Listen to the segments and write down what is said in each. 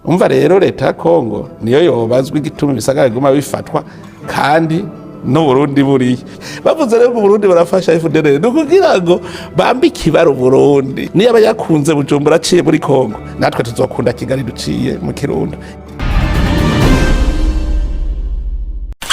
umva rero leta ya Kongo niyo yobazwa igituma ibisagara biguma bifatwa kandi no Burundi buriye bavuze rero Burundi barafasha FDL no kugira ngo bambike ibaro Burundi niyo abayakunze Bujumbura aciye muri Kongo natwe tuzokunda Kigali duciye mu Kirundo.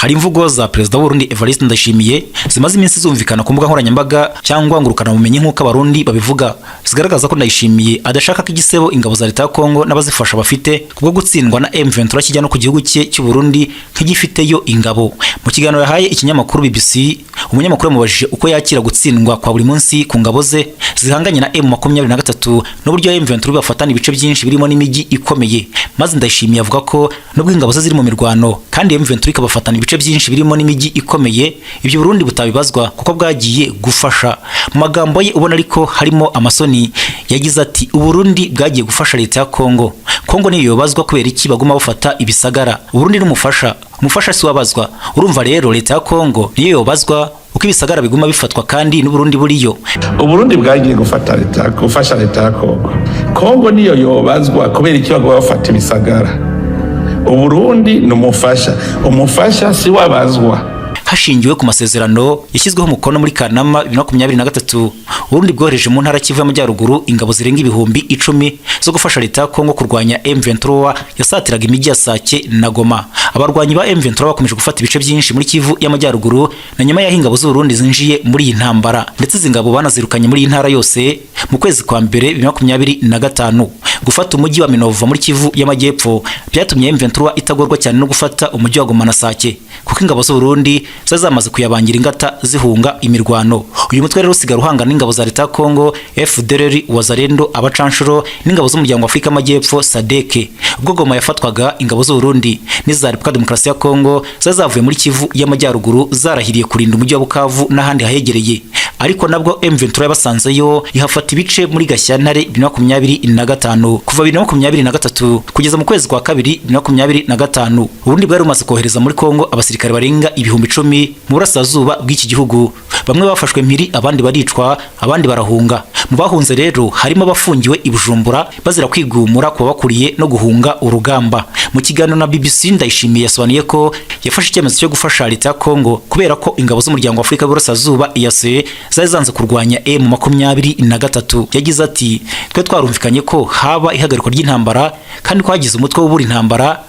Hari imvugo za Perezida w'Uburundi Evariste Ndayishimiye zimaze iminsi zumvikana ku mbuga nkoranyambaga cyangwa ngurukana bumenyi nk'uko abarundi babivuga zigaragaza ko Ndayishimiye adashaka ko igisebo ingabo za leta ya Kongo n'abazifasha bafite kubwo gutsindwa na M23 kijya no ku gihugu cye cy'u Burundi nk'igifiteyo ingabo. Mu kiganiro yahaye ikinyamakuru BBC umunyamakuru yamubajije uko yakira gutsindwa kwa buri munsi ku ngabo ze zihanganye na M23 n'uburyo M23 bafatana ibice byinshi birimo n'imijyi ikomeye, maze Ndayishimiye avuga ko nubwo ingabo ze ziri mu mirwano kandi M23 ikabafatana ibice byinshi birimo n'imijyi ikomeye ibyo Burundi butabibazwa kuko bwagiye gufasha. Mu magambo ye ubona ariko harimo amasoni yagize ati Uburundi bwagiye gufasha leta ya Kongo. Kongo niyo yobazwa kubera iki baguma bafata ibisagara. Uburundi n'umufasha si wabazwa. Urumva rero leta ya Kongo niyo yobazwa uko ibisagara biguma bifatwa kandi n'Uburundi buriyo. Uburundi bwagiye gufasha leta ya Kongo. Kongo niyo yobazwa kubera iki baguma bafata ibisagara. Uburundi umufasha si wabazwa. Hashingiwe ku masezerano yashyizweho umukono muri Kanama 2023 Uburundi bwohereje mu ntara Kivu y'Amajyaruguru ingabo zirenga ibihumbi 10 zo gufasha leta ya Kongo kurwanya M23 yasatiraga imijyi ya Sake na Goma. Abarwanyi ba M23 bakomeje gufata ibice byinshi muri Kivu y'Amajyaruguru na nyuma y'aho ingabo z'Uburundi zinjiye muri iyi ntambara ndetse zingabo banazirukanye muri iyi ntara yose mu kwezi kwa mbere 2025. Gufata umujyi wa Minova muri Kivu y'Amajyepfo byatumye M23 itagorwa cyane no gufata umujyi wa Goma na Sake kuko ingabo z'Uburundi zamaze kuyabangira ingata zihunga imirwano. Uyu mutwe rero usigara uhangana n'ingabo za leta ya Kongo FDL, Wazalendo, abacanshuro n'ingabo z'umuryango wa Afrika y'Amajyepfo SADC. Ubwo Goma yafatwaga ingabo z'Uburundi n'iza Repubulika Demokarasi ya Kongo zavuye muri Kivu y'Amajyaruguru zarahiriye kurinda umujyi wa Bukavu n'ahandi hahegereye, ariko nabwo M23 yabasanzeyo ihafata ibice muri Gashyantare 2025. Kuva 2023 kugeza mu kwezi kwa kabiri 2025 Uburundi bwari bumaze kohereza muri Kongo abasirikare barenga ibihumbi 10 mu burasirazuba bw'iki gihugu. Bamwe bafashwe mpiri abandi baricwa abandi barahunga. Mu bahunze rero harimo abafungiwe i Bujumbura bazira kwigumura kuba bakuriye no guhunga urugamba. Mu kiganiro na BBC Ndayishimiye yasobanuye ko yafashe icyemezo cyo gufasha leta ya Kongo kubera ko ingabo z'umuryango wa Afrika y'Uburasirazuba EAC zanze kurwanya M23. Yagize ati twe twarumvikanye ko haba ihagarikwa ry'intambara kandi ko hagize umutwe w'ubura intambara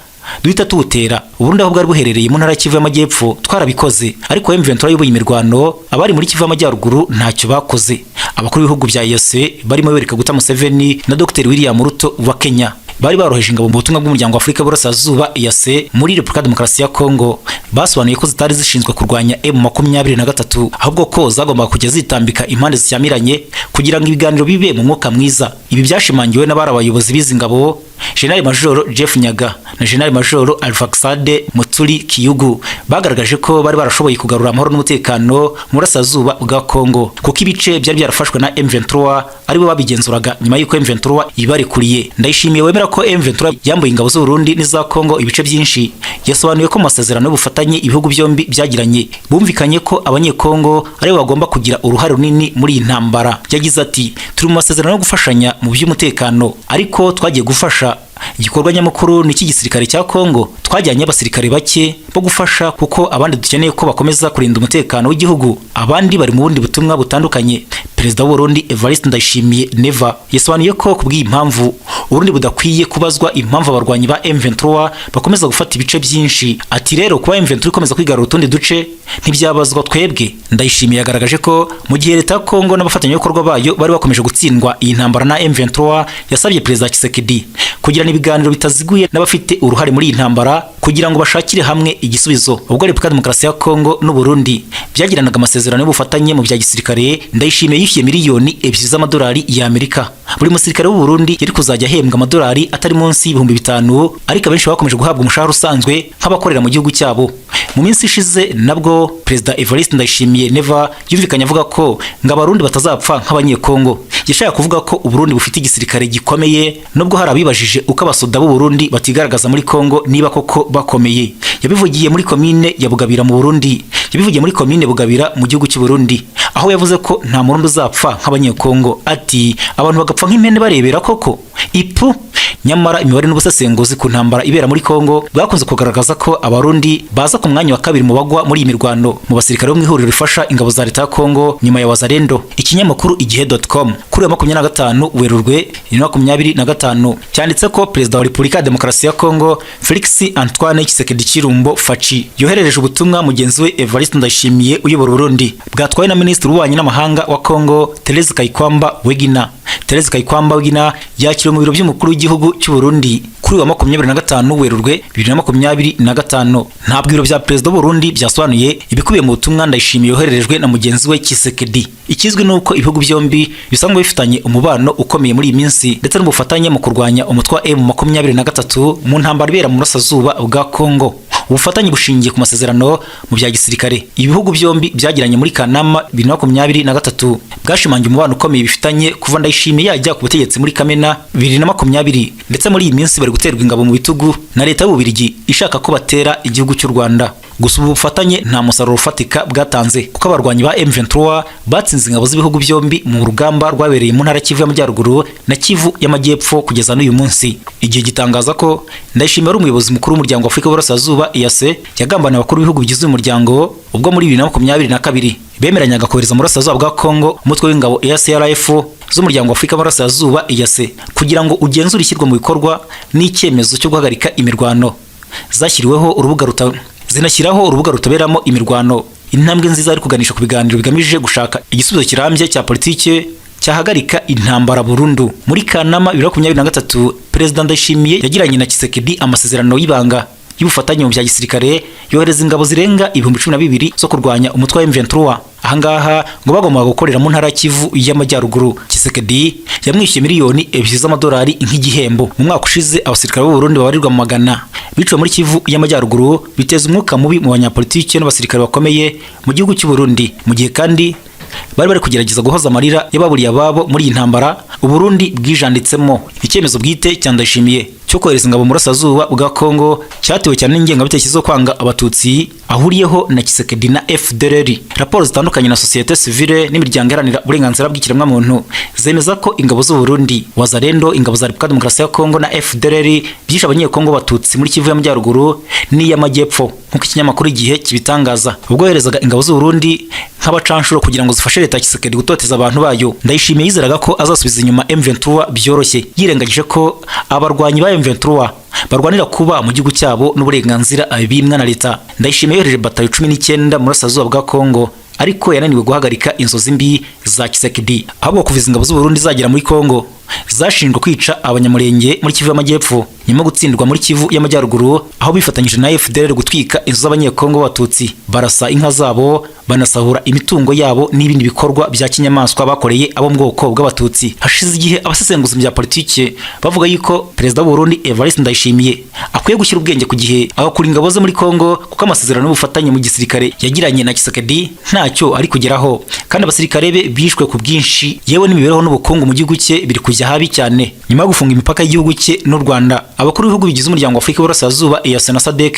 duhita tuwutera. Uburundi aho bwari buherereye mu ntara ya Kivu y'Amajyepfo twarabikoze, ariko M23 yubuye imirwano abari muri Kivu y'Amajyaruguru ntacyo bakoze. Abakuru b'ibihugu bya EAC barimo Yoweri Guta Museveni na Dr William Ruto wa Kenya bari baroheje ingabo mu butumwa bw'umuryango wa Afrika y'Uburasirazuba EAC muri Repubulika Demokarasi ya Kongo. Basobanuye ko zitari zishinzwe kurwanya M23 ahubwo ko zagombaga kujya zitambika impande zishyamiranye kugira ngo ibiganiro bibe mu mwuka mwiza. Ibi byashimangiwe n'abari abayobozi b'izi ngabo General Major Jeff Nyaga na General Major Alfaxade Mutsuri Kiyugu bagaragaje ko bari barashoboye kugarura amahoro n'umutekano mu burasirazuba bwa Kongo kuko ibice byari byarafashwe na M23 aribo babigenzuraga nyuma y'uko M23 ibarekuriye. Ndayishimiye wemera ko M23 yambuye ingabo z'Uburundi n'iza Kongo ibice byinshi. Yasobanuye ko amasezerano y'ubufatanye ibihugu byombi byagiranye bumvikanye ko abanyekongo aribo bagomba kugira uruhare runini muri iyi ntambara. Yagize ati turi mu masezerano yo gufashanya mu by'umutekano ariko twagiye gufasha igikorwa nyamukuru n'iki gisirikare cya Kongo. Twajyanye abasirikare bake bo gufasha kuko abandi dukeneye ko bakomeza kurinda umutekano w'igihugu, abandi bari mu bundi butumwa butandukanye. Perezida w'Uburundi Evariste Ndayishimiye Neva yasobanuye ko kubw'iyi mpamvu Uburundi budakwiye kubazwa impamvu abarwanyi ba M23 bakomeza gufata ibice byinshi. Ati rero kuba M23 ikomeza kwigarura utundi duce ntibyabazwa twebwe. Ndayishimiye yagaragaje ko mu gihe leta ya Kongo n'abafatanyabikorwa bayo bari bakomeje gutsindwa iyi ntambara na M23, yasabye Perezida Tshisekedi kugirana ibiganiro bitaziguye n'abafite uruhare muri iyi ntambara kugira ngo bashakire hamwe igisubizo. Ubwo Repubulika Demokarasi ya Kongo n'u Burundi byagiranaga amasezerano y'ubufatanye mu bya gisirikare, Ndayishimiye yishyuye miliyoni 2 z'amadolari y'Amerika. Buri musirikare w'u Burundi yari kuzajya ahembwa amadolari atari munsi y'ibihumbi 5, ariko benshi bakomeje guhabwa umushahara usanzwe nk'abakorera mu gihugu cyabo. Mu minsi ishize nabwo Perezida Evariste Ndayishimiye Neva yumvikanye avuga ko ngo Abarundi batazapfa nk'abanyekongo. Yashaka kuvuga ko Uburundi bufite igisirikare gikomeye nubwo hari abibajije uko abasoda b'u Burundi batigaragaza muri Kongo niba koko bakomeye. Yabivugiye muri komine ya Bugabira mu Burundi, yabivugiye muri komine Bugabira mu gihugu cy'u Burundi, aho yavuze ko nta murundi uzapfa nk'abanyekongo. Ati abantu bagapfa nk'impene barebera koko. ipu. Nyamara imibare n'ubusesenguzi ku ntambara ibera muri Kongo bwakunze kugaragaza ko abarundi baza ku mwanya wa kabiri mu bagwa muri iyi mirwano mu basirikare bo mu ihuriro rifasha ingabo za leta ya Kongo nyuma ya Wazalendo. Ikinyamakuru igihe.com kuri 25 Werurwe 2025 cyanditse ko Perezida wa Repubulika ya Demokarasi ya Kongo Felix Antoine Tshisekedi Chilombo Faci yoherereje ubutumwa mugenzi we Evariste Ndayishimiye uyobora Burundi, bwatwaye na Minisitiri w'Ububanyi n'Amahanga wa Kongo Therese Kayikwamba Wegina. Therese Kayikwamba Wegina yakiriwe mu biro by'umukuru w'igihugu cy'u Burundi kuri wa 25 Werurwe 2025. Ntabwo ibiro bya Perezida w'u Burundi byasobanuye ibikubiye mu butumwa Ndayishimiye yohererejwe na mugenzi we Tshisekedi. Ikizwi nuko ibihugu byombi bisangwa bifitanye umubano ukomeye muri iyi minsi ndetse n'ubufatanye mu kurwanya umutwe wa M23 mu ntambara ibera mu burasirazuba bwa Kongo. Ubufatanye bushingiye ku masezerano mu bya gisirikare ibihugu byombi byagiranye muri Kanama 2023, bwashimangiye umubano ukomeye bifitanye kuva Ndayishimiye yajya ku butegetsi muri Kamena 2020, ndetse muri iyi minsi bari guterwa ingabo mu bitugu na leta y'Ububirigi ishaka ko batera igihugu cy'u Rwanda. Gusa ubu bufatanye nta musaruro ufatika bwatanze kuko abarwanyi ba M23 batsinze ingabo z'ibihugu byombi mu rugamba rwabereye mu ntara Kivu y'Amajyaruguru na Kivu y'Amajyepfo kugeza n'uyu munsi. Igihe gitangaza ko Ndayishimiye ari umuyobozi mukuru w'umuryango wa Afurika y'Uburasirazuba EAC yagambana abakuru b'ibihugu bigize umuryango ubwo muri 2022 bemeranyaga kohereza mu burasirazuba bwa Kongo umutwe w'ingabo EACRF z'umuryango wa Afurika y'Uburasirazuba EAC kugira ngo ugenzure ishyirwa mu bikorwa n'icyemezo cyo guhagarika imirwano. Zinashyiraho urubuga rutaberamo imirwano. Intambwe nziza ari kuganisha ku biganiro bigamije gushaka igisubizo kirambye cya politike cyahagarika intambara burundu. Muri Kanama 2023 Perezida Ndayishimiye yagiranye na Tshisekedi amasezerano y'ibanga y'ubufatanye mu bya gisirikare yohereza ingabo zirenga 12,000 zo kurwanya umutwe wa M23. Ahangaha ngo bagombaga gukorera mu ntara Kivu y'Amajyaruguru. Tshisekedi yamwishyuye miliyoni 2 z'amadolari nk'igihembo. Mu mwaka ushize abasirikare b'u Burundi babarirwa mu magana biciwe muri Kivu y'Amajyaruguru biteza umwuka mubi mu banyapolitike n'abasirikare bakomeye mu gihugu cy'u Burundi, mu gihe kandi bari kugerageza guhoza amarira y'ababuriye ababo muri iyi ntambara. U Burundi bwijanditsemo icyemezo bwite cya Ndayishimiye cyo kohereza ingabo mu burasirazuba bwa Kongo cyatewe cyane n'ingengabitekerezo kwanga abatutsi ahuriyeho na Tshisekedi na FDLR. Raporo zitandukanye na societe civile n'imiryango iharanira uburenganzira bw'ikiremwamuntu zemeza ko ingabo z'u Burundi, Wazalendo, ingabo za Repubulika Demokarasi ya Kongo na FDLR byishe abanyekongo batutsi muri Kivu y'Amajyaruguru n'iy'Amajyepfo nk'uko ikinyamakuru igihe kibitangaza. Ubwo yoherezaga ingabo z'u Burundi nk'abacanshuro kugira ngo zifashe leta ya Tshisekedi gutoteza abantu bayo, Ndayishimiye yizeraga ko azasubiza inyuma M23 byoroshye, yirengagije ko abarwanyi ba M23 barwanira kuba mu gihugu cyabo n'uburenganzira abimwa na leta. Ndayishimiye yohereje batayo 19 mu burasirazuba bwa Kongo, ariko yananiwe guhagarika inzozi mbi za Tshisekedi. Ahubwo kuviza ingabo z'u Burundi zagera muri Kongo zashinjwe kwica abanyamurenge muri Kivu y'Amajyepfo nyuma gutsindwa muri Kivu y'Amajyaruguru, aho bifatanyije na FDLR gutwika inzu z'abanyekongo batutsi, barasa inka zabo, banasahura imitungo yabo n'ibindi bikorwa bya kinyamaswa bakoreye abo mu bwoko bw'abatutsi. Hashize igihe abasesenguzi bya politike bavuga yuko Perezida w'u Burundi Evariste Ndayishimiye akwiye gushyira ubwenge ku gihe agakura ingabo ze muri Kongo kuko amasezerano y'ubufatanye mu gisirikare yagiranye na Tshisekedi ntacyo ari kugeraho, kandi abasirikare be bishwe ku bwinshi, yewe n'imibereho n'ubukungu mu gihugu cye biri kujya habi cyane. Nyuma yo gufunga imipaka y'igihugu cye n'u Rwanda, abakuru b'ibihugu bigize umuryango wa Afurika y'Uburasirazuba EAC na SADC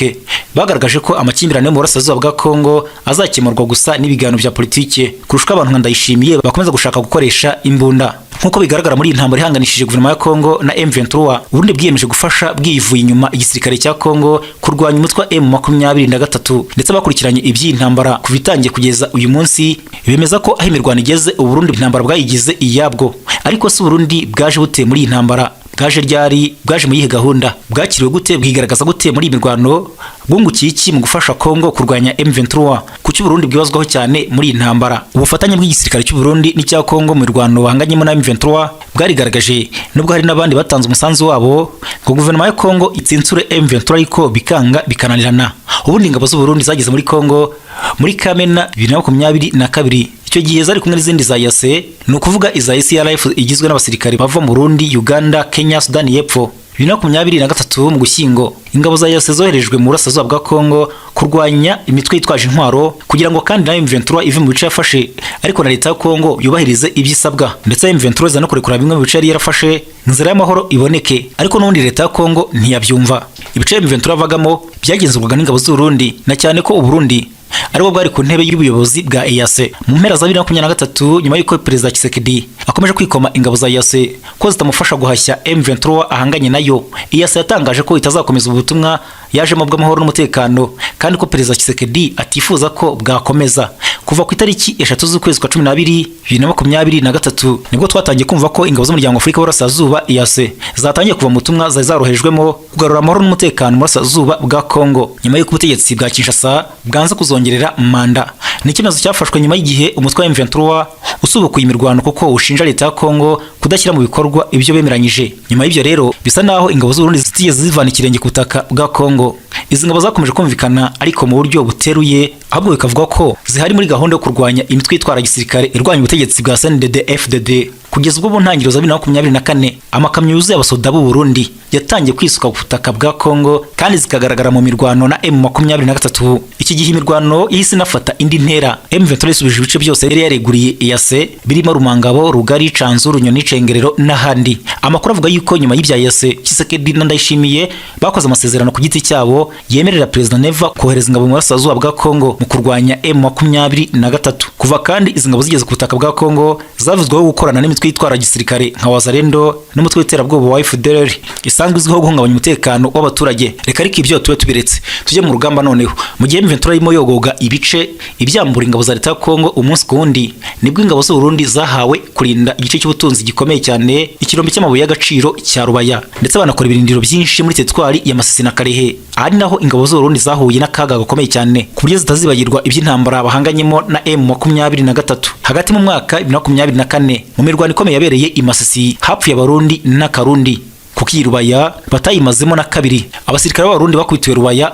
bagaragaje ko amakimbirane mu burasirazuba bwa Kongo azakemurwa gusa n'ibiganiro bya politike kurusha abantu nka Ndayishimiye bakomeza gushaka gukoresha imbunda. Nk'uko bigaragara muri iyi ntambara ihanganishije guverinoma ya Kongo na M23, Burundi bwiyemeje gufasha bwivuye inyuma igisirikare cya Kongo kurwanya umutwe wa M23, ndetse bakurikiranye iby'iyi ntambara kuva itangiye kugeza uyu munsi bemeza ko aho imirwano igeze u Burundi intambara bwayigize iyabwo. Ariko si Burundi bwaje bute muri iyi ntambara? Bwaje ryari? Bwaje mu yihe gahunda? Bwakiriwe gute? Bwigaragaza gute muri imirwano? Bwungukiye iki mu gufasha Kongo kurwanya M23? Kuki Burundi bwibazwaho cyane muri iyi ntambara? Ubufatanye bw'igisirikare cy'u Burundi n'icya Kongo mu mirwano bahanganyemo na M23 bwarigaragaje, nubwo hari n'abandi batanze umusanzu wabo ngo guverinoma ya Kongo itsinsure M23 ariko bikanga bikananirana. Ubundi ingabo z'u Burundi zageze muri Kongo muri Kamena 2022. Icyo gihe zari kumwe n'izindi za EAC, ni ukuvuga iza EACRF igizwe n'abasirikare bava mu Burundi, Uganda, Kenya, Sudani y'Epfo. 2023 mu Gushyingo ingabo za EAC zoherejwe mu burasirazuba bwa Kongo kurwanya imitwe yitwaje intwaro kugira ngo kandi na M23 ive mu bice yafashe, ariko na leta ya Kongo yubahirize ibyisabwa, ndetse M23 zana kurekura bimwe mu bice yari yarafashe inzira y'amahoro iboneke, ariko n'ubundi leta ya Kongo ntiyabyumva. ibice M23 avagamo byagenzurwaga n'ingabo z'u Burundi, na cyane ko u Burundi aribwo bwari ku ntebe y'ubuyobozi bwa EAC mu mpera za 2023 nyuma y'uko Perezida Tshisekedi akomeje kwikoma ingabo za EAC ko zitamufasha guhashya M23 ahanganye nayo. EAC yatangaje ko itazakomeza ubutumwa yajemo bw'amahoro n'umutekano, kandi ko Perezida Tshisekedi atifuza ko bwakomeza. Kuva ku itariki 3 z'ukwezi kwa 12 2023 nibwo twatangiye kumva ko ingabo z'umuryango Afurika y'Uburasirazuba EAC zatangiye kuva mu butumwa zari zarohejwemo kugarura amahoro n'umutekano mu burasirazuba bwa Kongo, nyuma y'uko ubutegetsi bwa Kinshasa bwanze kuzongerera manda. Ni ikibazo cyafashwe nyuma y'igihe umutwe wa M23 usubukuye imirwano kuko ushinja leta ya Kongo kudashyira mu bikorwa ibyo bemeranyije. Nyuma y'ibyo rero bisa naho ingabo z'u Burundi zitigeze zivana ikirenge ku butaka bwa Kongo. Izi ngabo zakomeje kumvikana ariko mu buryo buteruye, ahubwo bikavuga ko zihari muri gahunda yo kurwanya imitwe itwara gisirikare irwanya ubutegetsi bwa CNDD-FDD. Kugeza ubwo mu ntangiriro za 2024 amakamyo yuzuye abasoda b'u Burundi yatangiye kwisuka ku butaka bwa Kongo kandi zikagaragara mu mirwano na M23. Iki gihe imirwano yahise inafata indi ntera. M23 isubije ibice byose yari yareguriye EAC birimo Rumangabo, Rugari, Canzu, Runyoni, Cengerero n'ahandi. Amakuru avuga yuko nyuma y'ibya EAC Tshisekedi na Ndayishimiye bakoze amasezerano ku giti cyabo yemerera Perezida Neva kohereza ingabo mu burasirazuba bwa Kongo mu kurwanya M23. Kuva kandi izi ngabo zigeze ku butaka bwa Kongo zavuzweho gukorana n'imitwe itwara gisirikare nka Wazalendo n'umutwe w'iterabwoba wa FDLR isanzwe izwiho guhungabanya umutekano w'abaturage. Reka ariko ibyo tube tubiretse tujye mu rugamba noneho. Mu gihe M23 irimo yogoga ibice ibyambura ingabo za leta ya Kongo umunsi ku wundi, nibwo ingabo z'u Burundi zahawe kurinda igice cy'ubutunzi gikomeye cyane, ikirombe cy'amabuye y'agaciro cya Rubaya, ndetse banakora ibirindiro byinshi muri teritwari ya Masisi na Karehe. Ari naho ingabo z'u Burundi zahuye n'akaga gakomeye cyane ku buryo zitazibagirwa iby'intambara bahanganyemo na M23. Hagati mu mwaka 2024 mu mirwano ikomeye yabereye i Masisi hapfuye abarundi n'akarundi kuko Rubaya batayimazemo na kabiri. Abasirikare b'abarundi bakubitiwe Rubaya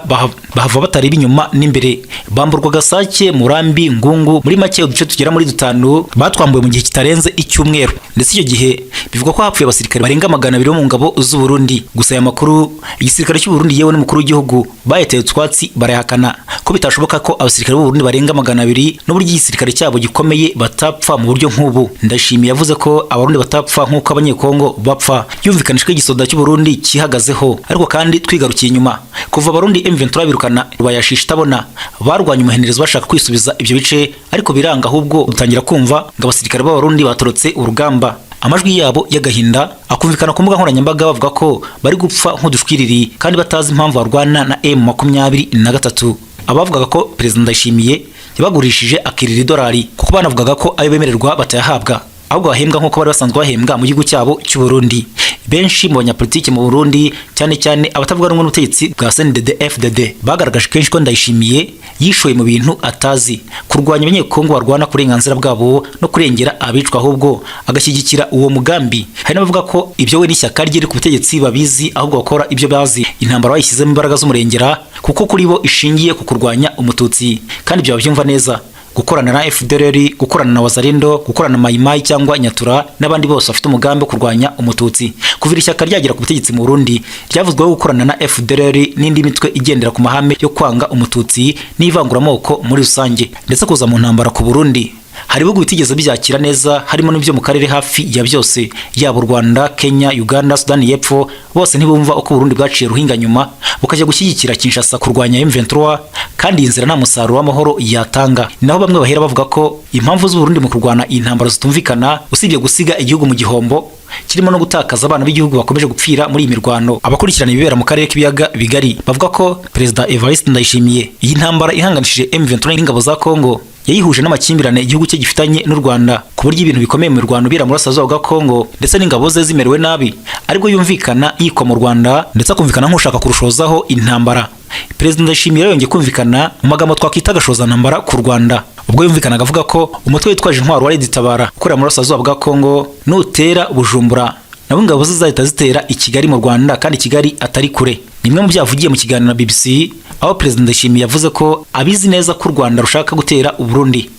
bahava batareba inyuma n'imbere, bamburwa Gasake, Murambi, Ngungu, muri make uduce tugera muri 5 batwambuye mu gihe kitarenze icyumweru. Ndetse icyo gihe bivuga ko hapfuye abasirikare barenga 200 mu ngabo z'u Burundi. Gusa aya makuru igisirikare cy'u Burundi yewe n'umukuru w'igihugu bayateye utwatsi barayahakana ko bitashoboka ko abasirikare b'u Burundi barenga 200 n'uburyo igisirikare cyabo gikomeye batapfa mu buryo nk'ubu. Ndashimiye yavuze ko abarundi batapfa nk'uko abanyekongo bapfa, yumvikanishwe igisoda cy'u Burundi kihagazeho. Ariko kandi twigarukiye inyuma, kuva abarundi M23 birukana bayashisha tabona barwanya umuhenerezo bashaka kwisubiza ibyo bice, ariko biranga ahubwo utangira kumva ngo abasirikare b'abarundi batorotse urugamba. Amajwi yabo y'agahinda akumvikana ku mbuga nkoranyambaga bavuga ko bari gupfa nk'udushwiriri kandi batazi impamvu barwana na M23. Abavugaga ko Perezida Ndayishimiye yabagurishije akirira $, kuko banavugaga ko ayo bemererwa batayahabwa, ahubwo bahembwa nk'uko bari basanzwe bahembwa mu gihugu cyabo cy'u Burundi. Benshi mu banyapolitiki mu Burundi, cyane cyane abatavuga rumwe n'ubutegetsi bwa CNDD-FDD, bagaragaje kenshi ko Ndayishimiye yishoye mu bintu atazi, kurwanya abanyekongo barwana kurenganzira bwabo no kurengera abicwa, ahubwo agashyigikira uwo mugambi. Hari n'abavuga ko ibyo we n'ishyaka rye ku butegetsi babizi, ahubwo bakora ibyo bazi. Intambara bayishyizemo imbaraga z'umurengera kuko kuri bo ishingiye ku kurwanya umututsi, kandi ibyo babyumva neza. Gukorana na FDLR, gukorana na Wazalendo, gukorana na Maimai cyangwa Nyatura n'abandi bose bafite umugambi wo kurwanya umututsi. Kuvira ishyaka ryagera ku butegetsi mu Burundi ryavuzweho gukorana na FDLR n'indi mitwe igendera ku mahame yo kwanga umututsi n'ivanguramoko muri rusange. Ndetse kuza mu ntambara ku Burundi hari ibihugu bitigeze byakira neza, harimo n'ibyo mu karere hafi ya byose, yaba u Rwanda, Kenya, Uganda, Sudani y'Epfo. Bose ntibumva uko Burundi bwaciye ruhinga nyuma bukajya gushyigikira Kinshasa kurwanya M23, kandi inzira nta musaruro w'amahoro yatanga. Naho bamwe bahera bavuga ko impamvu z'u Burundi mu kurwana iyi ntambara zitumvikana, usibye gusiga igihugu mu gihombo kirimo no gutakaza abana b'igihugu bakomeje gupfira muri iyi mirwano. Abakurikirana ibibera mu karere k'ibiyaga bigari bavuga ko Perezida Evariste Ndayishimiye iyi ntambara ihanganishije M23 n'ingabo za Kongo yayihuje n'amakimbirane igihugu cye gifitanye n'u Rwanda, ku buryo ibintu bikomeye mu mirwano bira mu burasirazuba bwa Kongo ndetse n'ingabo ze zimerewe nabi, ariko yumvikana yikwa mu Rwanda ndetse akumvikana nk'ushaka kurushozaho intambara. Perezida Ndayishimiye yongeye kumvikana mu magambo twakwita gashoza ntambara ku Rwanda, ubwo yumvikanaga avuga ko umutwe witwaje intwaro wa Tabara ukorera mu burasirazuba bwa Kongo nutera Bujumbura nabo ingabo ze zahita zitera i Kigali mu Rwanda, kandi Kigali atari kure. Nimwe mu byavugiye mu kiganiro na BBC, aho Perezida Ndayishimiye yavuze ko abizi neza ko u Rwanda rushaka gutera u Burundi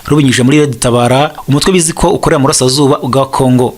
rubinyuje muri Tabara, umutwe bizi ko ukorera mu burasirazuba bwa Kongo.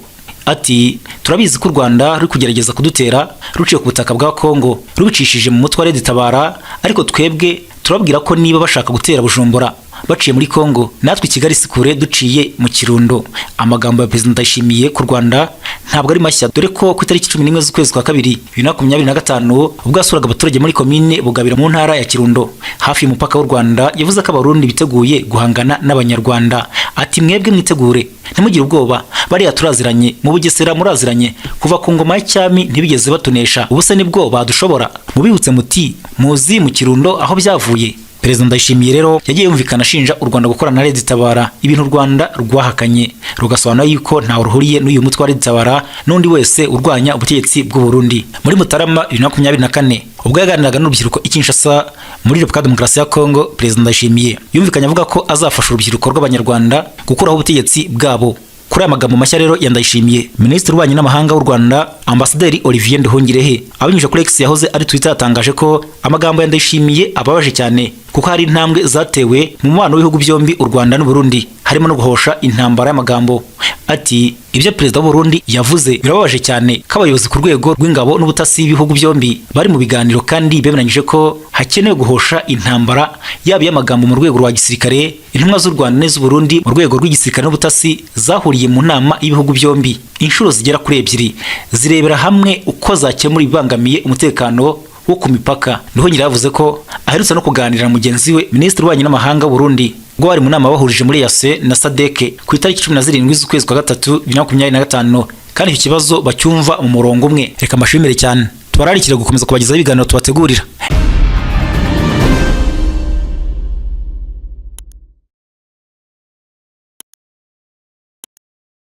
Ati turabizi ko u Rwanda ruri kugerageza kudutera ruciye ku butaka bwa Kongo rubicishije mu mutwe wa Tabara, ariko twebwe turabwira ko niba bashaka gutera Bujumbura baciye muri Kongo, natwe Kigali sikure duciye mu Kirundo. Amagambo ya President Ndayishimiye ku Rwanda ntabwo ari mashya, dore ko ku itariki 11 z'ukwezi kwa kabiri 2025 ubwo yasuraga abaturage muri komine Bugabira mu ntara ya Kirundo hafi y'umupaka w'u Rwanda, yavuze ko Abarundi biteguye guhangana n'Abanyarwanda. Ati mwebwe mwitegure, ntimugire ubwoba, bariya turaziranye, mu Bugesera muraziranye, kuva ku ngoma y'Icyami ntibigeze batunesha, ubuse nibwo badushobora. Mubibutse muti muzi mu Kirundo aho byavuye. Perezida Ndayishimiye rero yagiye yumvikana ashinja u Rwanda gukorana na Leta Itabara, ibintu u Rwanda rwahakanye, rugasobanura yuko nta ruhuriye n'uyu mutwe wa Leta Itabara n'undi wese urwanya ubutegetsi bw'u Burundi. Muri Mutarama 2024 ubwo yaganiraga n'urubyiruko i Kinshasa muri Repubulika Demokarasi ya Kongo, Perezida Ndayishimiye yumvikanye avuga ko azafasha urubyiruko rw'Abanyarwanda gukuraho ubutegetsi bwabo. Kuri aya magambo mashya rero ya Ndayishimiye, Minisitiri w'Ububanyi n'Amahanga w'u Rwanda Ambasaderi Olivier Nduhungirehe abinyujije kuri X yahoze ari Twitter yatangaje ko amagambo ya Ndayishimiye ababaje cyane kuko hari intambwe zatewe mu mubano w'ibihugu byombi u Rwanda n'u Burundi, harimo no guhosha intambara y'amagambo. Ati ibyo Perezida w'u Burundi yavuze birababaje cyane ko abayobozi ku rwego rw'ingabo n'ubutasi b'ibihugu byombi bari mu biganiro kandi bemeranyije ko hakenewe guhosha intambara yaba y'amagambo mu rwego rwa gisirikare. Intumwa z'u Rwanda n'iz'u Burundi mu rwego rw'igisirikare n'ubutasi zahuriye mu nama y'ibihugu byombi inshuro zigera kuri 2 zirebera hamwe uko zakemura ibangamiye umutekano wo ku mipaka. Nduhungira yavuze ko aherutse no kuganira na mugenzi we Minisitiri w'Ububanyi n'Amahanga w'u Burundi ubwo bari mu nama bahurije muri EAC na SADC ku itariki 17 z'ukwezi kwa gatatu 2025, kandi icyo kibazo bacyumva mu murongo umwe. Reka mbashimire cyane, tubararikire gukomeza kubagezaho ibiganiro tubategurira.